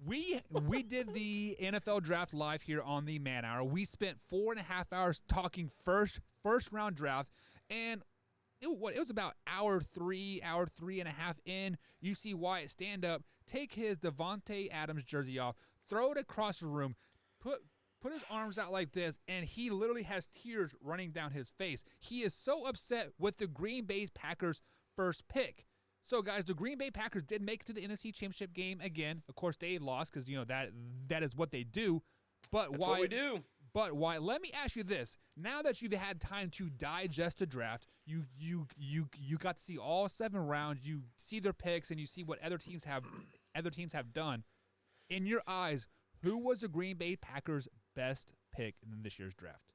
We did the NFL draft live here on the Man Hour. We spent 4.5 hours talking first round draft, and it was about hour three and a half in. You see Wyatt stand up, take his Devontae Adams jersey off, throw it across the room, put his arms out like this, and he literally has tears running down his face. He is so upset with the Green Bay Packers first pick. So, guys, the Green Bay Packers did make it to the NFC Championship game again. Of course, they lost because, that is what they do. But That's what we do. But why? Let me ask you this: now that you've had time to digest the draft, you got to see all 7 rounds. You see their picks, and you see what other teams have done. In your eyes, who was the Green Bay Packers' best pick in this year's draft?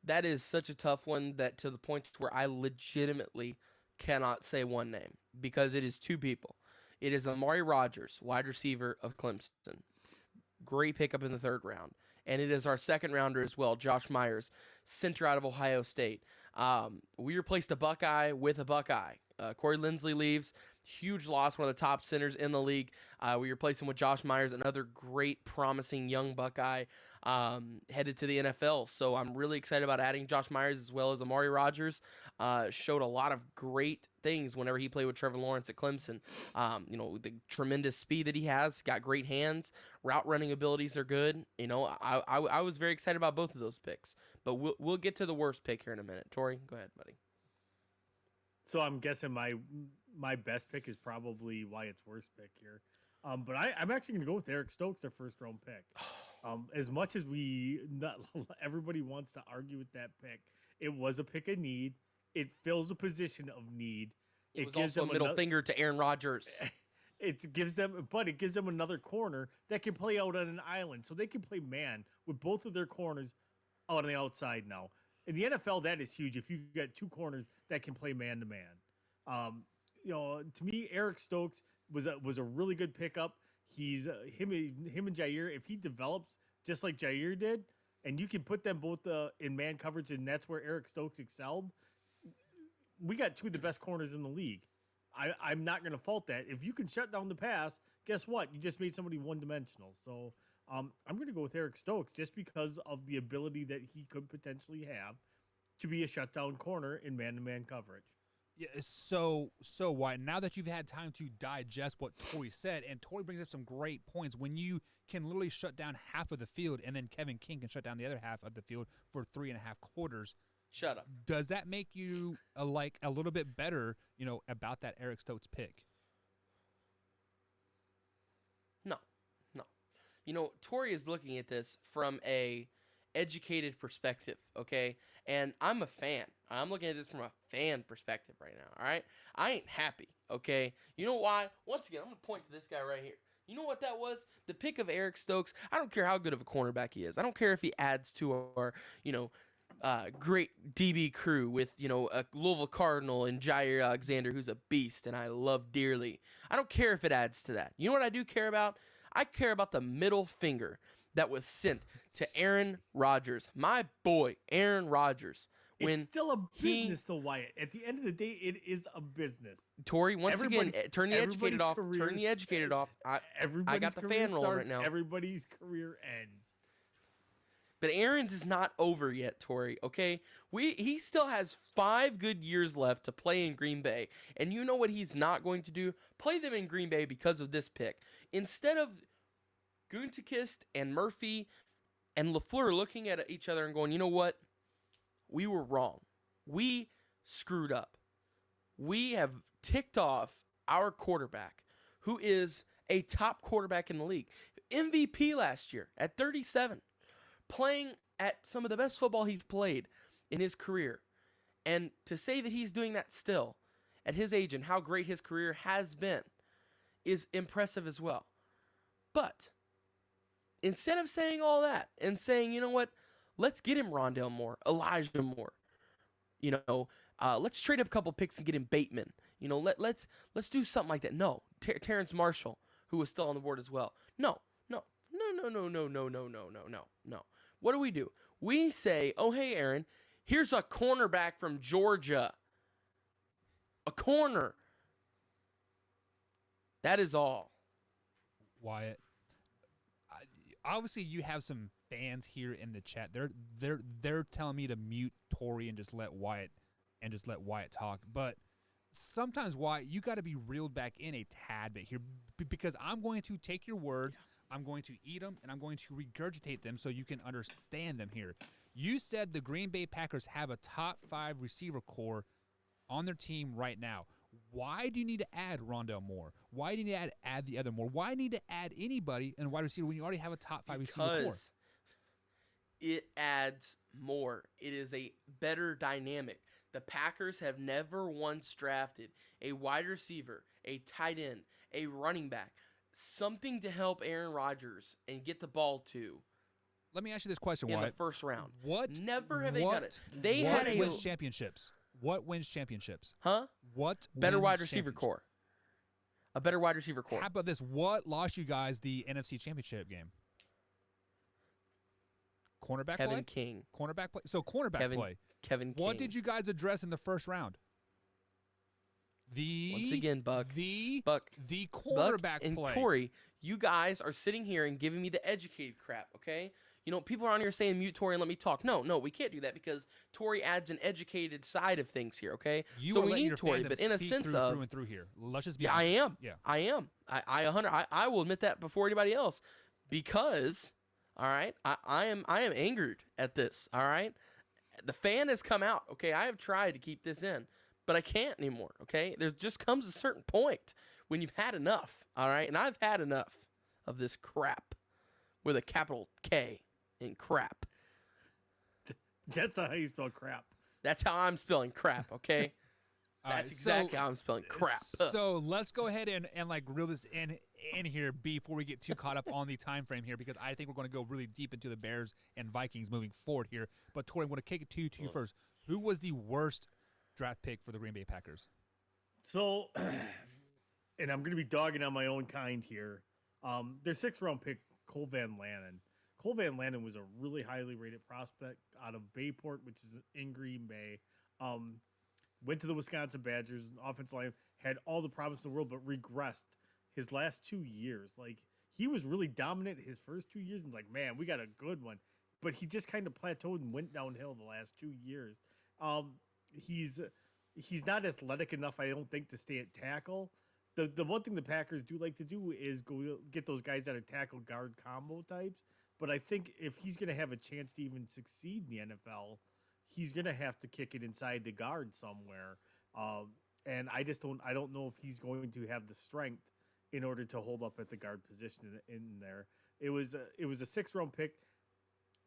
That is such a tough one, that to the point where I legitimately cannot say one name, because it is 2 people. It is Amari Rodgers, wide receiver of Clemson. Great pickup in the 3rd round. And it is our 2nd rounder as well, Josh Myers, center out of Ohio State. We replaced a Buckeye with a Buckeye. Corey Linsley leaves. Huge loss, one of the top centers in the league. We replaced him with Josh Myers, another great, promising young Buckeye headed to the NFL. So I'm really excited about adding Josh Myers as well as Amari Rodgers. Showed a lot of great things whenever he played with Trevor Lawrence at Clemson. The tremendous speed that he has, got great hands, route running abilities are good. I was very excited about both of those picks. But we'll get to the worst pick here in a minute. Tori, go ahead, buddy. So I'm guessing my best pick is probably Wyatt's worst pick here. But I'm actually going to go with Eric Stokes, their 1st round pick. As much as everybody wants to argue with that pick, it was a pick of need. It fills a position of need. It was also a middle finger to Aaron Rodgers. It gives them another corner that can play out on an island, so they can play man with both of their corners on the outside now. In the NFL, that is huge. If you get 2 corners that can play man to man, to me, Eric Stokes was a really good pickup. He's him and Jair. If he develops just like Jair did, and you can put them both in man coverage, and that's where Eric Stokes excelled. We got 2 of the best corners in the league. I'm not going to fault that. If you can shut down the pass, guess what? You just made somebody one-dimensional. So I'm going to go with Eric Stokes just because of the ability that he could potentially have to be a shutdown corner in man-to-man coverage. Yeah, so why? Now that you've had time to digest what Tori said, and Tori brings up some great points, when you can literally shut down half of the field, and then Kevin King can shut down the other half of the field for 3.5 quarters. Shut up. Does that make you a little bit better, about that Eric Stokes pick? No. Tori is looking at this from a educated perspective, okay? And I'm a fan. I'm looking at this from a fan perspective right now, all right? I ain't happy, okay? You know why? Once again, I'm going to point to this guy right here. You know what that was? The pick of Eric Stokes. I don't care how good of a cornerback he is. I don't care if he adds to our, great DB crew with, a Louisville Cardinal and Jair Alexander, who's a beast and I love dearly. I don't care if it adds to that. You know what I do care about? I care about the middle finger that was sent to Aaron Rodgers, my boy, Aaron Rodgers. It's still a business, though, Wyatt. At the end of the day, it is a business. Tori, once again, turn the educated off. Turn the educated off. I got the fan rolling right now. Everybody's career ends. But Aaron's is not over yet, Tori, okay? He still has 5 good years left to play in Green Bay. And you know what he's not going to do? Play them in Green Bay because of this pick. Instead of Gutekunst and Murphy and LaFleur looking at each other and going, you know what? We were wrong. We screwed up. We have ticked off our quarterback, who is a top quarterback in the league. MVP last year at 37. Playing at some of the best football he's played in his career. And to say that he's doing that still at his age and how great his career has been is impressive as well. But instead of saying all that and saying, you know what, let's get him Rondale Moore, Elijah Moore. Let's trade up a couple picks and get him Bateman. Let's do something like that. No, Terrence Marshall, who was still on the board as well. No. What do? We say, oh, hey, Aaron, here's a cornerback from Georgia. A corner. That is all. Wyatt. obviously you have some fans here in the chat. They're telling me to mute Tori and just let Wyatt talk. But sometimes, Wyatt, you got to be reeled back in a tad bit here because I'm going to take your word. I'm going to eat them, and I'm going to regurgitate them so you can understand them here. You said the Green Bay Packers have a top 5 receiver core on their team right now. Why do you need to add Rondell Moore? Why do you need to add the other Moore? Why need to add anybody in wide receiver when you already have a top 5 receiver core? Because it adds more. It is a better dynamic. The Packers have never once drafted a wide receiver, a tight end, a running back, something to help Aaron Rodgers and get the ball to. Let me ask you this question, in Wyatt. the first round. What? Never have they done it. They what had wins championships? What wins championships? Huh? What better wins wide receiver core? A better wide receiver core. How about this? What lost you guys the NFC Championship game? Cornerback Kevin play? King. Cornerback play. So cornerback play. Kevin King. What did you guys address in the first round? Once again, Buck. The Buck cornerback and play. Tori, you guys are sitting here and giving me the educated crap, okay? You know, people are on here saying mute Tori and let me talk. No, we can't do that because Tori adds an educated side of things here, okay? So we need Tori, but in a speak sense through and through here. Let's just be yeah, honest. I am. Yeah, I am. I will admit that before anybody else because, all right, I am angered at this, all right? The fan has come out, okay? I have tried to keep this in, but I can't anymore, okay? There just comes a certain point when you've had enough, all right? And I've had enough of this crap with a capital K in crap. That's not how you spell crap. That's how I'm spelling crap, okay? That's exactly how I'm spelling crap. So let's go ahead and like reel this in here before we get too caught up on the time frame here because I think we're going to go really deep into the Bears and Vikings moving forward here. But Tori, I'm going to kick it to you first. Who was the worst draft pick for the Green Bay Packers? So, and I'm going to be dogging on my own kind here. Their 6th-round pick, Cole Van Lannon. Cole Van Lannon was a really highly rated prospect out of Bayport, which is in Green Bay. Went to the Wisconsin Badgers, offensive line, had all the promise in the world, but regressed his last 2 years. Like, he was really dominant his first 2 years, and like, man, we got a good one. But he just kind of plateaued and went downhill the last 2 years. He's not athletic enough, I don't think, to stay at tackle. The one thing the Packers do like to do is go get those guys that are tackle guard combo types. But I think if he's going to have a chance to even succeed in the NFL, he's going to have to kick it inside the guard somewhere. And I don't know if he's going to have the strength in order to hold up at the guard position in there. It was a 6th-round pick.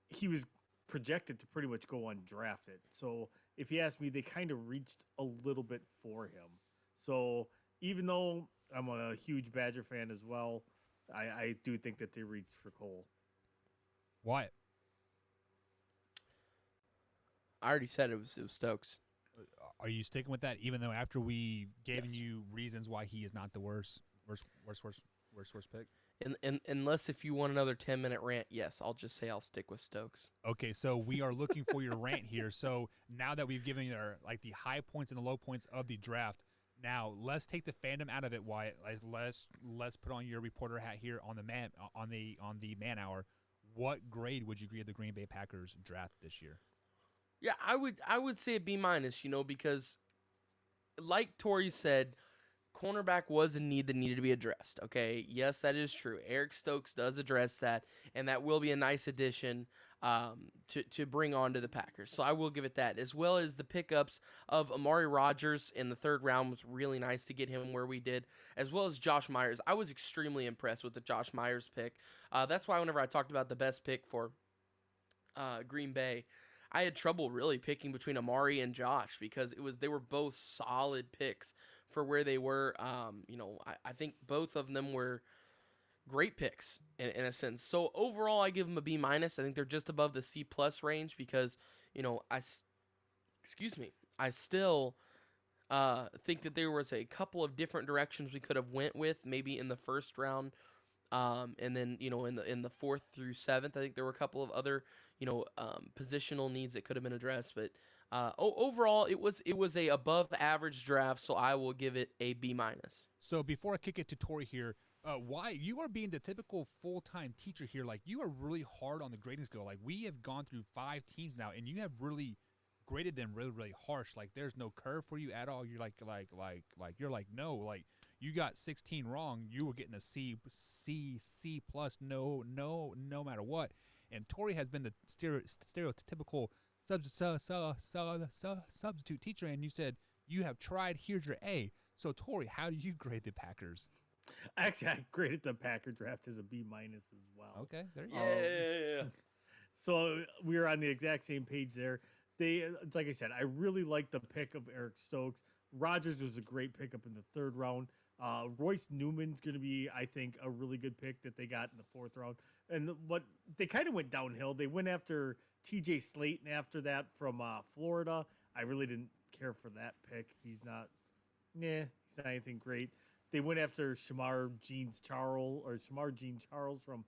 He was projected to pretty much go undrafted. So if you ask me, they kind of reached a little bit for him. So even though I'm a huge Badger fan as well, I do think that they reached for Cole. Wyatt. I already said it was Stokes. Are you sticking with that even though after we gave you reasons why he is not the worst pick? And unless if you want another 10-minute rant, yes, I'll just say I'll stick with Stokes. Okay, so we are looking for your rant here. So now that we've given you the high points and the low points of the draft, now let's take the fandom out of it, Wyatt. Let's put on your reporter hat here on the man hour. What grade would you give the Green Bay Packers draft this year? Yeah, I would say a B-, because like Tori said, cornerback was a need that needed to be addressed, okay? Yes, that is true. Eric Stokes does address that, and that will be a nice addition to bring on to the Packers. So I will give it that, as well as the pickups of Amari Rodgers in the 3rd round was really nice to get him where we did, as well as Josh Myers. I was extremely impressed with the Josh Myers pick. That's why whenever I talked about the best pick for Green Bay, I had trouble really picking between Amari and Josh because they were both solid picks for where they were. I think both of them were great picks in a sense. So overall, I give them a B-. I think they're just above the C+ range because, I still think that there was a couple of different directions we could have went with, maybe in the 1st round. And then, in the 4th through 7th, I think there were a couple of other, positional needs that could have been addressed. But overall, it was a above average draft, so I will give it a B-. So before I kick it to Tori here, Why you are being the typical full-time teacher here? Like you are really hard on the grading scale. Like we have gone through 5 teams now, and you have really graded them really, really harsh. Like there's no curve for you at all. You're you're like no, like you got 16 wrong. You were getting a C plus, no matter what. And Tori has been the stereotypical substitute teacher, and you said you have tried. Here's your A. So Tori, how do you grade the Packers? Actually, I graded the Packer draft as a B minus as well. Okay, there you go. Yeah. So we were on the exact same page there. It's like I said, I really like the pick of Eric Stokes. Rodgers was a great pickup in the third round. Royce Newman's going to be, I think, a really good pick that they got in the fourth round. And what they kind of went downhill. They went after T.J. Slayton after that from Florida. I really didn't care for that pick. He's not anything great. They went after Shamar Jean Charles from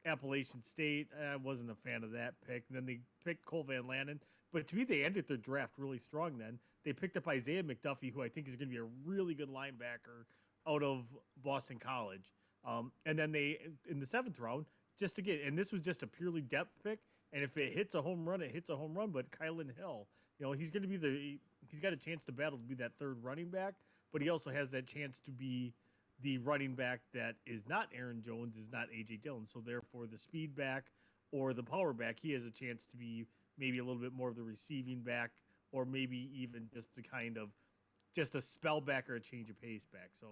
Appalachian State. I wasn't a fan of that pick. And then they picked Cole Van Lannon. But to me, they ended their draft really strong then. They picked up Isaiah McDuffie, who I think is going to be a really good linebacker out of Boston College. And then they, in the seventh round, and this was just a purely depth pick. And if it hits a home run, it hits a home run. But Kylan Hill, he's going to be he's got a chance to battle to be that third running back. But he also has that chance to be the running back that is not Aaron Jones, is not A.J. Dillon. So therefore, the speed back or the power back, he has a chance to be maybe a little bit more of the receiving back, or maybe even just the kind of just a spell back or a change of pace back. So